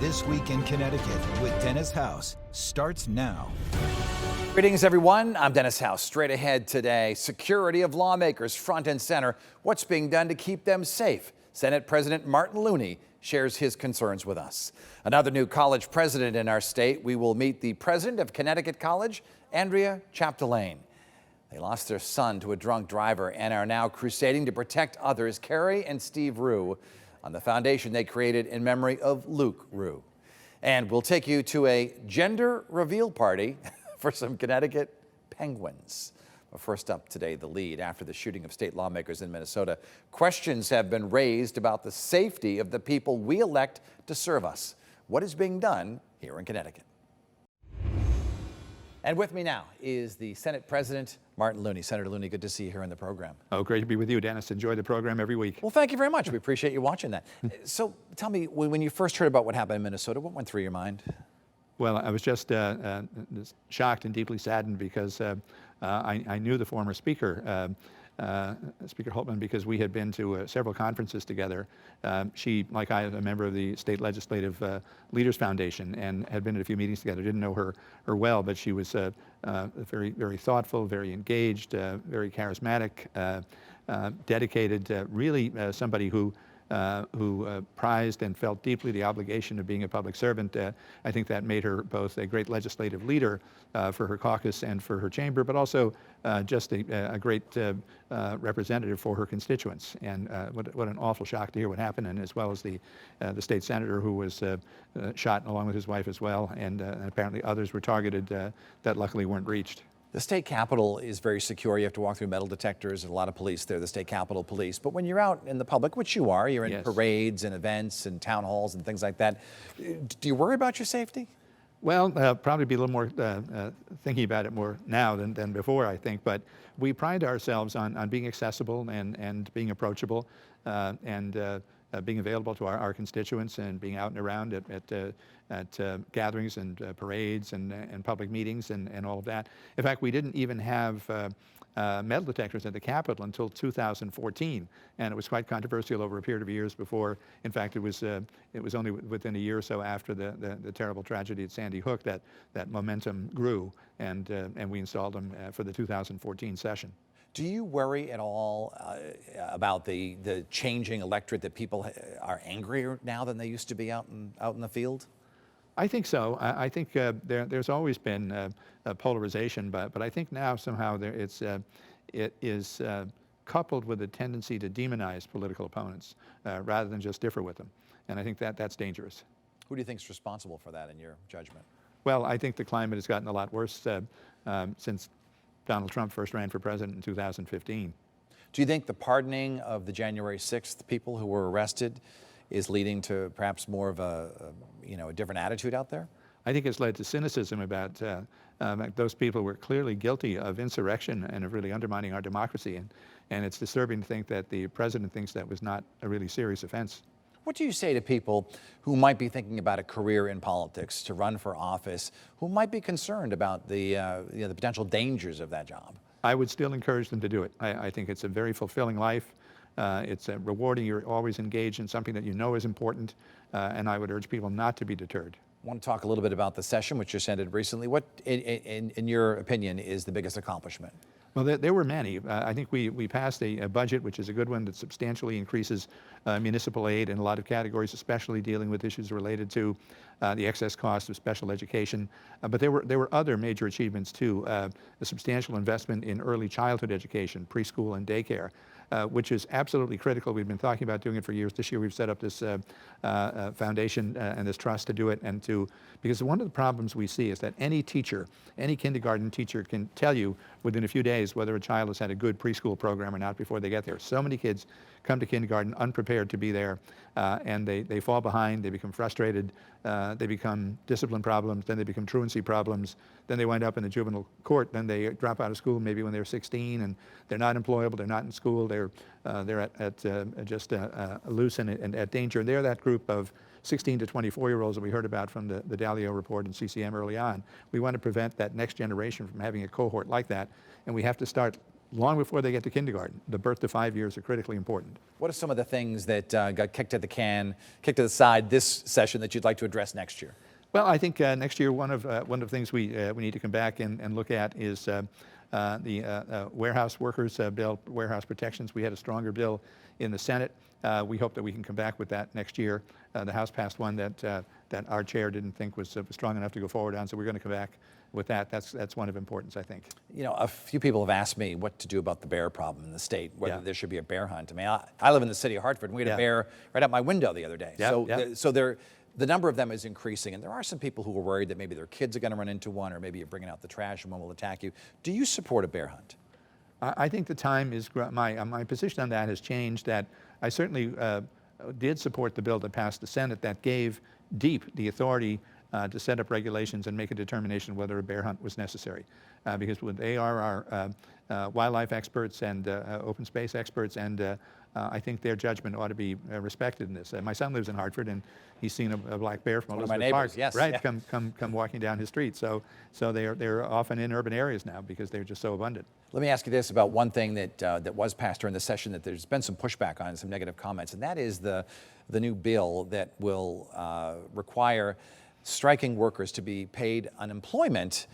This Week in Connecticut with Dennis House starts now. Greetings, everyone. I'm Dennis House. Straight ahead today, security of lawmakers front and center. What's being done to keep them safe? Senate President Martin Looney shares his concerns with us. Another new college president in our state. We will meet the president of Connecticut College, Andrea Chapdelaine. They lost their son to a drunk driver and are now crusading to protect others, Carrie and Steve Rue, on the foundation they created in memory of Luke Rue. And we'll take you to a gender reveal party for some Connecticut penguins. But first up today, the lead after the shooting of state lawmakers in Minnesota. Questions have been raised about the safety of the people we elect to serve us. What is being done here in Connecticut? And with me now is the Senate President, Martin Looney. Senator Looney, good to see you here on the program. Oh, great to be with you, Dennis. Enjoy the program every week. Well, thank you very much. We appreciate you watching that. So tell me, when you first heard about what happened in Minnesota, what went through your mind? Well, I was just shocked and deeply saddened because I knew the former speaker, Speaker Holtman, because we had been to several conferences together. She, like I, is a member of the State Legislative Leaders Foundation and had been at a few meetings together. Didn't know her well, but she was very, very thoughtful, very engaged, very charismatic, dedicated, really somebody who prized and felt deeply the obligation of being a public servant. I think that made her both a great legislative leader for her caucus and for her chamber, but also just a great representative for her constituents. And what an awful shock to hear what happened, and as well as the state senator who was shot along with his wife as well, and apparently others were targeted that luckily weren't reached. The state capitol is very secure. You have to walk through metal detectors and a lot of police there, the state capitol police. But when you're out in the public, which you are, you're in Yes. parades and events and town halls and things like that. Do you worry about your safety? Well, probably be a little more thinking about it more now than before, I think. But we pride ourselves on being accessible and being approachable and being available to our constituents and being out and around at gatherings and parades and public meetings and all of that. In fact, we didn't even have metal detectors at the Capitol until 2014, and it was quite controversial over a period of years before. In fact, it was only within a year or so after the terrible tragedy at Sandy Hook that momentum grew, and we installed them for the 2014 session. Do you worry at all about the changing electorate, that people are angrier now than they used to be out in the field? I think so. I think there's always been a polarization, but I think now somehow it is coupled with a tendency to demonize political opponents rather than just differ with them. And I think that's dangerous. Who do you think is responsible for that in your judgment? Well, I think the climate has gotten a lot worse since Donald Trump first ran for president in 2015. Do you think the pardoning of the January 6th people who were arrested is leading to perhaps more of a different attitude out there? I think it's led to cynicism about those people were clearly guilty of insurrection and of really undermining our democracy. And it's disturbing to think that the president thinks that was not a really serious offense. What do you say to people who might be thinking about a career in politics, to run for office, who might be concerned about the potential dangers of that job? I would still encourage them to do it. I think it's a very fulfilling life. It's rewarding. You're always engaged in something that you know is important, and I would urge people not to be deterred. I want to talk a little bit about the session, which just ended recently. What, in your opinion, is the biggest accomplishment? Well, there were many. I think we passed a budget, which is a good one, that substantially increases municipal aid in a lot of categories, especially dealing with issues related to the excess cost of special education. But there were other major achievements too. A substantial investment in early childhood education, preschool and daycare, which is absolutely critical. We've been talking about doing it for years. This year we've set up this foundation and this trust to do it, because one of the problems we see is that any teacher, any kindergarten teacher can tell you within a few days whether a child has had a good preschool program or not before they get there. So many kids come to kindergarten unprepared to be there, and they fall behind, they become frustrated, they become discipline problems, then they become truancy problems, then they wind up in the juvenile court, then they drop out of school maybe when they're 16, and they're not employable, they're not in school, they're just loose and at danger. And they're that group of 16 to 24-year-olds that we heard about from the Dalio report and CCM early on. We want to prevent that next generation from having a cohort like that, and we have to start long before they get to kindergarten. The birth to 5 years are critically important. What are some of the things that got kicked to the side this session that you'd like to address next year? Well, I think next year one of the things we need to come back and look at is the warehouse workers bill, warehouse protections. We had a stronger bill in the Senate. We hope that we can come back with that next year. The House passed one that our chair didn't think was strong enough to go forward on, so we're going to come back with that. That's one of importance, I think. You know, a few people have asked me what to do about the bear problem in the state, whether there should be a bear hunt. I mean, I live in the city of Hartford, and we had a bear right out my window the other day. The number of them is increasing, and there are some people who are worried that maybe their kids are going to run into one, or maybe you're bringing out the trash and one will attack you. Do you support a bear hunt? I think the time is, my position on that has changed, that I certainly did support the bill that passed the Senate that gave DEEP the authority to set up regulations and make a determination whether a bear hunt was necessary. Because they are our wildlife experts and open space experts, and I think their judgment ought to be respected in this. My son lives in Hartford, and he's seen a black bear from Elizabeth Park, right? Come walking down his street. So they're often in urban areas now because they're just so abundant. Let me ask you this about one thing that was passed during the session that there's been some pushback on, some negative comments, and that is the new bill that will require striking workers to be paid unemployment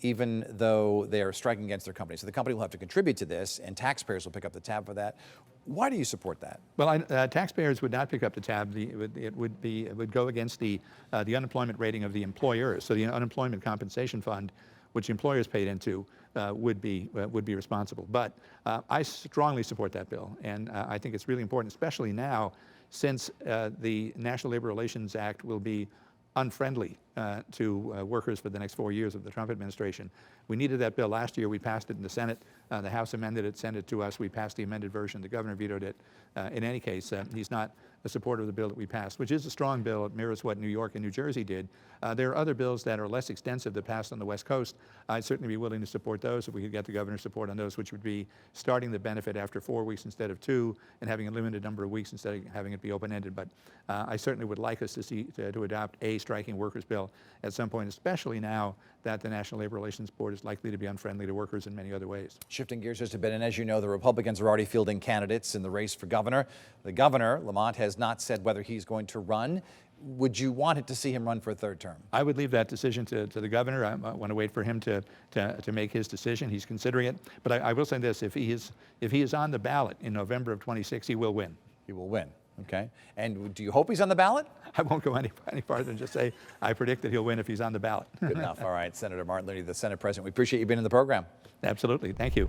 even though they are striking against their company. So the company will have to contribute to this, and taxpayers will pick up the tab for that. Why do you support that? Well, taxpayers would not pick up the tab. It would go against the unemployment rating of the employers. So the unemployment compensation fund, which employers paid into, would be responsible. But I strongly support that bill, and I think it's really important, especially now, since the National Labor Relations Act will be unfriendly to workers for the next 4 years of the Trump administration. We needed that bill last year. We passed it in the Senate. The House amended it, sent it to us. We passed the amended version. The governor vetoed it. In any case, he's not a supporter of the bill that we passed, which is a strong bill. It mirrors what New York and New Jersey did. There are other bills that are less extensive that passed on the West Coast. I'd certainly be willing to support those if we could get the governor's support on those, which would be starting the benefit after 4 weeks instead of 2, and having a limited number of weeks instead of having it be open-ended. But I certainly would like us to adopt a striking workers bill at some point, especially now that the National Labor Relations Board is likely to be unfriendly to workers in many other ways. Shifting gears just a bit, and as you know, the Republicans are already fielding candidates in the race for governor. The governor, Lamont, has not said whether he's going to run. Would you want to see him run for a third term? I would leave that decision to the governor. I want to wait for him to make his decision. He's considering it. But I will say this, if he is on the ballot in November of 26, he will win. He will win. Okay. And do you hope he's on the ballot? I won't go any farther than just say I predict that he'll win if he's on the ballot. Good enough. All right. Senator Martin Looney, the Senate President, we appreciate you being in the program. Absolutely. Thank you.